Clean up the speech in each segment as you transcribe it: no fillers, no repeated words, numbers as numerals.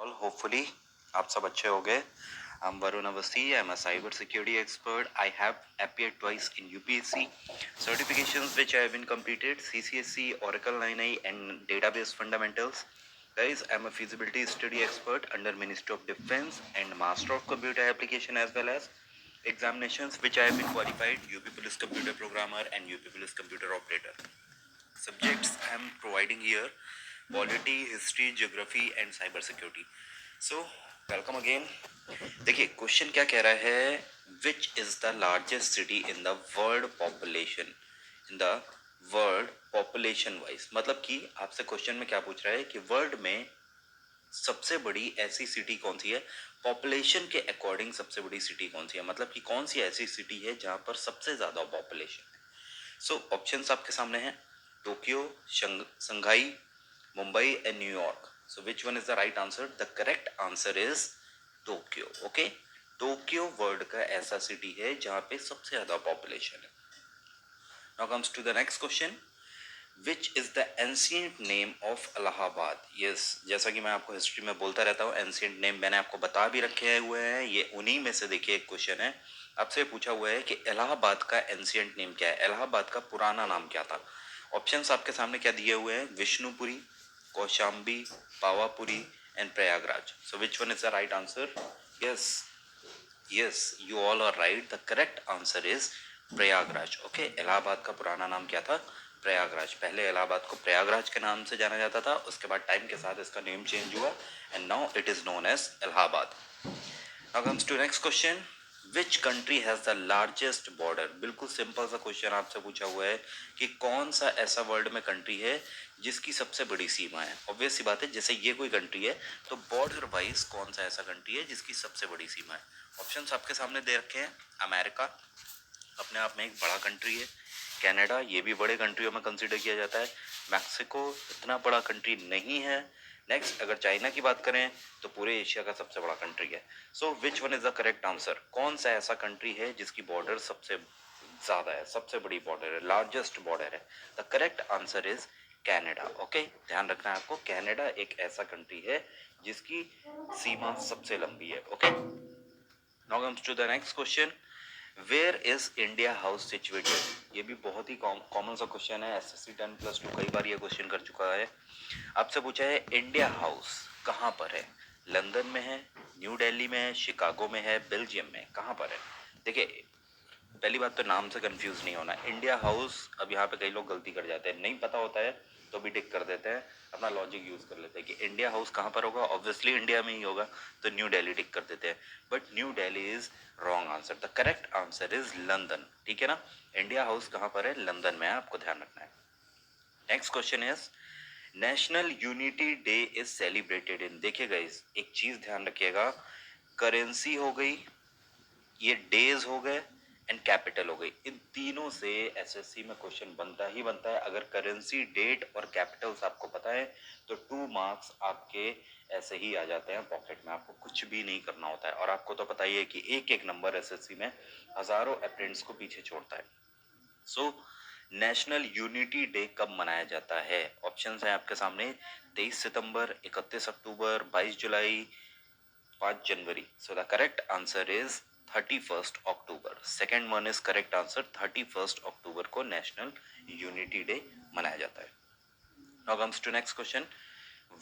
All hopefully आप सब अच्छे हो गए. I'm Varun Avasti. I'm a cybersecurity expert. I have appeared twice in UPSC certifications which I have been completed: CCSC, Oracle 9i, and Database Fundamentals. Guys, I'm a feasibility study expert under Ministry of Defense and Master of Computer Application, as well as examinations which I have been qualified: UP Police Computer Programmer and UP Police Computer Operator. Subjects I am providing here: polity, history, geography and cyber security. So welcome again. देखिए question क्या कह रहा है, विच is the largest city in the world population, in the world population wise. मतलब कि आपसे question में क्या पूछ रहा है कि वर्ल्ड में सबसे बड़ी ऐसी सिटी कौन सी है, पॉपुलेशन के अकॉर्डिंग सबसे बड़ी सिटी कौन सी है, मतलब कि कौन सी ऐसी सिटी है जहां पर सबसे ज्यादा पॉपुलेशन है. सो ऑप्शंस आपके सामने हैं: Tokyo, Shanghai, Mumbai and New York. So which one is the right answer? The correct answer is Tokyo. Okay, Tokyo world का ऐसा सिटी है जहां पे सबसे ज्यादा पॉपुलेशन है. Now comes to the next question: which is the ancient name of Allahabad. Yes, जैसा कि मैं आपको हिस्ट्री में बोलता रहता हूँ, एंशियंट नेम मैंने आपको बता भी रखे हुए हैं. ये उन्हीं में से देखिए एक क्वेश्चन है, आपसे पूछा हुआ है कि इलाहाबाद का एंशियंट नेम क्या है, इलाहाबाद का पुराना नाम क्या था. ऑप्शंस आपके सामने क्या दिए हुए हैं: Vishnupuri, Kaushambi, Pavapuri and Prayagraj. So which one is the right answer? Yes, yes, you all are right. The correct answer is Prayagraj. Okay, Allahabad का पुराना नाम क्या था? प्रयागराज. पहले इलाहाबाद को प्रयागराज के नाम से जाना जाता था, उसके बाद टाइम के साथ इसका नेम चेंज हुआ and now it is known as Allahabad. Now comes to next question: which country has the largest border. बिल्कुल सिंपल सा क्वेश्चन आपसे पूछा हुआ है कि कौन सा ऐसा वर्ल्ड में कंट्री है जिसकी सबसे बड़ी सीमा है. ऑब्वियस सी बात है, जैसे ये कोई कंट्री है तो बॉर्डर वाइज कौन सा ऐसा कंट्री है जिसकी सबसे बड़ी सीमा है. ऑप्शंस आपके सामने दे रखे हैं: अमेरिका, अपने आप में एक बड़ा कंट्री है; कनाडा, ये भी बड़े कंट्रियों में कंसीडर किया जाता है; मैक्सिको, इतना बड़ा कंट्री नहीं है; नेक्स्ट अगर चाइना की बात करें तो पूरे एशिया का सबसे बड़ा कंट्री है. So which one is the correct answer? कौन सा ऐसा कंट्री है जिसकी बॉर्डर सबसे ज्यादा है, सबसे बड़ी बॉर्डर है, लार्जेस्ट बॉर्डर है? The correct answer is Canada. Okay, ध्यान रखना है आपको, कैनेडा एक ऐसा कंट्री है जिसकी सीमा सबसे लंबी है. Okay, now comes to the next question: where is India House situated. ये भी बहुत ही कॉमन सा क्वेश्चन है, एसएससी 10+2 कई बार ये क्वेश्चन कर चुका है. आपसे पूछा है इंडिया हाउस कहाँ पर है, लंदन में है, न्यू दिल्ली में है, शिकागो में है, बेल्जियम में, कहाँ पर है? देखिए पहली बात तो नाम से कंफ्यूज नहीं होना. इंडिया हाउस, अब यहाँ पे कई लोग गलती कर जाते हैं, नहीं पता होता है तो भी टिक कर देते हैं, अपना लॉजिक यूज कर लेते हैं कि इंडिया हाउस कहाँ पर होगा, ऑब्वियसली इंडिया में ही होगा, तो न्यू दिल्ली टिक कर देते हैं. But new Delhi is wrong answer. The correct answer is London. ठीक है ना, इंडिया हाउस कहाँ पर है? लंदन में है, आपको ध्यान रखना है. Next question is: national unity day is celebrated in. देखिए गाइस, एक चीज ध्यान रखिएगा, करेंसी हो गई, ये डेज हो गए एंड कैपिटल हो गई, इन तीनों से एसएससी में क्वेश्चन बनता ही बनता है. अगर करेंसी, डेट और कैपिटल्स आपको पता है तो 2 मार्क्स आपके ऐसे ही आ जाते हैं पॉकेट में, आपको कुछ भी नहीं करना होता है. और आपको तो पता ही है कि एक एक नंबर एसएससी में हजारों अप्रेंट्स को पीछे छोड़ता है. सो नेशनल यूनिटी डे कब मनाया जाता है? ऑप्शंस हैं आपके सामने: 23 सितंबर, 31 अक्टूबर, 22 जुलाई, 5 जनवरी. So the correct answer is 31st October. Second one is correct answer, 31st अक्टूबर को नेशनल यूनिटी डे मनाया जाता है. Now comes to next question: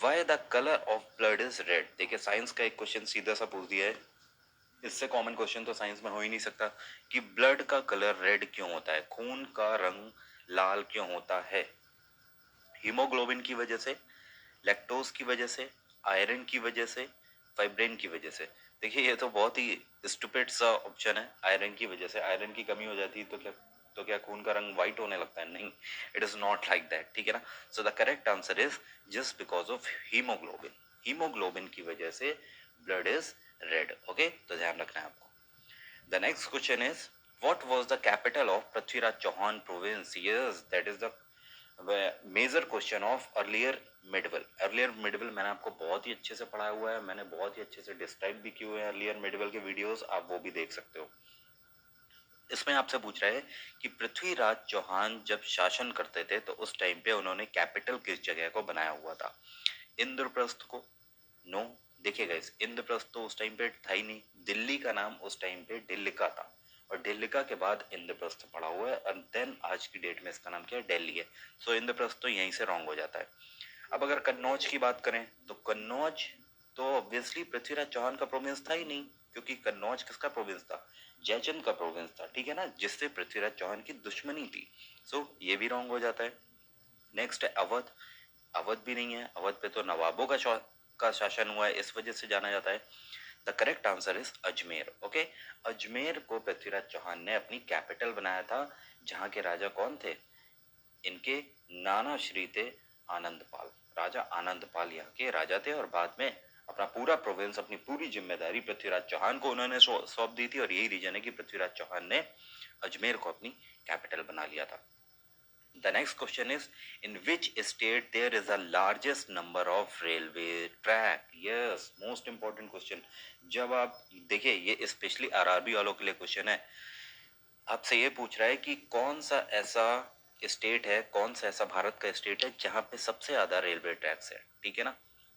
why the colour of blood is red. देखिए साइंस का एक क्वेश्चन सीधा सा पूछ दिया है, इससे कॉमन क्वेश्चन तो साइंस में हो ही नहीं सकता कि ब्लड का कलर रेड क्यों होता है, खून का रंग लाल क्यों होता है? हीमोग्लोबिन की वजह से, लैक्टोज की वजह से, आयरन की वजह से, फाइब्रिन की वजह से. देखिए ये तो बहुत ही स्टूपिड सा ऑप्शन है. आयरन की वजह से, आयरन की कमी हो जाती है तो क्या खून का रंग व्हाइट होने लगता है? नहीं, it is not like that. ठीक है ना. सो the correct answer is just because of haemoglobin. Haemoglobin की वजह से ब्लड इज रेड. ओके, तो ध्यान रखना है आपको. The next question is: what was the capital of Prithviraj Chauhan province? Yes, that is the major question of earlier medieval. Earlier medieval मैंने आपको बहुत ही अच्छे से पढ़ाया हुआ है, मैंने बहुत ही अच्छे से डिस्क्राइब भी किए हुए हैं अर्लियर मिडवल के वीडियोस, आप वो भी देख सकते हो. इसमें आपसे पूछ रहा है कि पृथ्वीराज चौहान जब शासन करते थे तो उस टाइम पे उन्होंने कैपिटल किस जगह को बनाया हुआ था? इंद्रप्रस्थ को, नो, देखिए गाइस, इंद्रप्रस्थ तो उस टाइम पे था ही नहीं, दिल्ली का नाम उस टाइम पे ढिल्लिका था, और ढिल्लिका के बाद इंद्रप्रस्थ पड़ा हुआ है, और देन आज की डेट में इसका नाम क्या है, दिल्ली है। सो इंद्रप्रस्थ तो यहीं से रॉन्ग हो जाता है। अब अगर कन्नौज की बात करें तो कन्नौज तो ऑब्वियसली पृथ्वीराज चौहान का प्रोविंस था ही नहीं, क्योंकि कन्नौज किसका प्रोविंस था, जयचंद का प्रोविंस था, ठीक है ना, जिससे पृथ्वीराज चौहान की दुश्मनी थी। सो ये भी रॉन्ग हो जाता है। नेक्स्ट है अवध, अवध भी नहीं है, अवध पे तो नवाबों का शासन हुआ है, इस वजह से जाना जाता है। The correct answer is Ajmer. Okay, Ajmer को पृथ्वीराज चौहान ने अपनी कैपिटल बनाया था, जहां के राजा कौन थे, इनके नाना श्री थे आनंदपाल, राजा आनंदपाल यहाँ के राजा थे, और बाद में अपना पूरा प्रोविंस, अपनी पूरी जिम्मेदारी पृथ्वीराज चौहान को उन्होंने सौंप दी थी, और यही रीजन है कि पृथ्वीराज चौहान ने अजमेर को अपनी कैपिटल बना लिया था। The next question is, in which state there is a largest number of railway track? Yes, most important question. जब आप देखिए, ये स्पेशली आरआरबी वालों के लिए क्वेश्चन है, आपसे ये पूछ रहा है कि कौन सा ऐसा स्टेट है, कौन सा ऐसा भारत का स्टेट है जहां पे सबसे ज्यादा रेलवे ट्रैक्स है, ठीक है ना,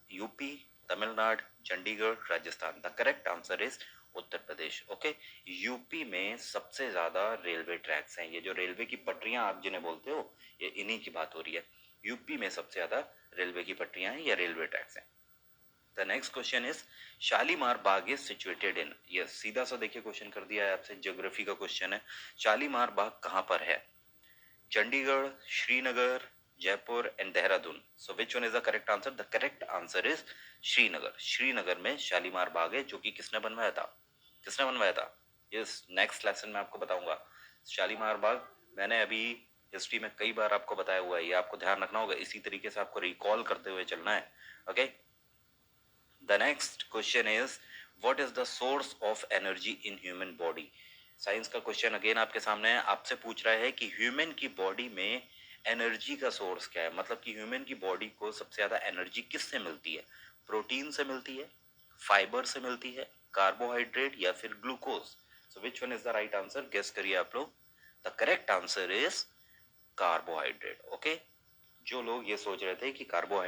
UP, Tamil Nadu, Chandigarh, Rajasthan. The correct answer is Uttar Pradesh. Okay, UP में सबसे ज्यादा रेलवे ट्रैक्स हैं, ये जो रेलवे की पटरियां आप जिन्हें बोलते हो, ये इन्हीं की बात हो रही है। यूपी में सबसे ज्यादा रेलवे की पटरियां हैं या रेलवे ट्रैक्स हैं। The next question is, Shalimar Bagh is situated in, yes, सीधा सा देखिए क्वेश्चन कर दिया है आपसे, ज्योग्राफी का क्वेश्चन है। शालीमार बाग कहां पर है, Chandigarh, Srinagar, Jaipur and Dehradun. So which one is the correct answer, the correct answer is Srinagar. Srinagar में शालीमार बाग है, जो कि किसने बनवाया था, किसने बनवाया था, यस, नेक्स्ट लेसन में आपको बताऊंगा। शालीमार बाग मैंने अभी हिस्ट्री में कई बार आपको बताया हुआ है, ये आपको ध्यान रखना होगा, इसी तरीके से आपको रिकॉल करते हुए चलना है। Okay, the next question is, what is the source of energy in human body. Science का क्वेश्चन अगेन आपके सामने है, आपसे पूछ रहा है कि ह्यूमन की बॉडी में एनर्जी का सोर्स क्या है, मतलब कि ह्यूमन की बॉडी को सबसे ज्यादा एनर्जी किससे मिलती है, प्रोटीन से मिलती है, फाइबर से मिलती है, कार्बोहाइड्रेट या फिर glucose. So which one is the right answer, guess करिए आप लोग। The correct answer is carbohydrate. Okay, जो लोग ये सोच रहे थे कि कार्बोहाइड्रेट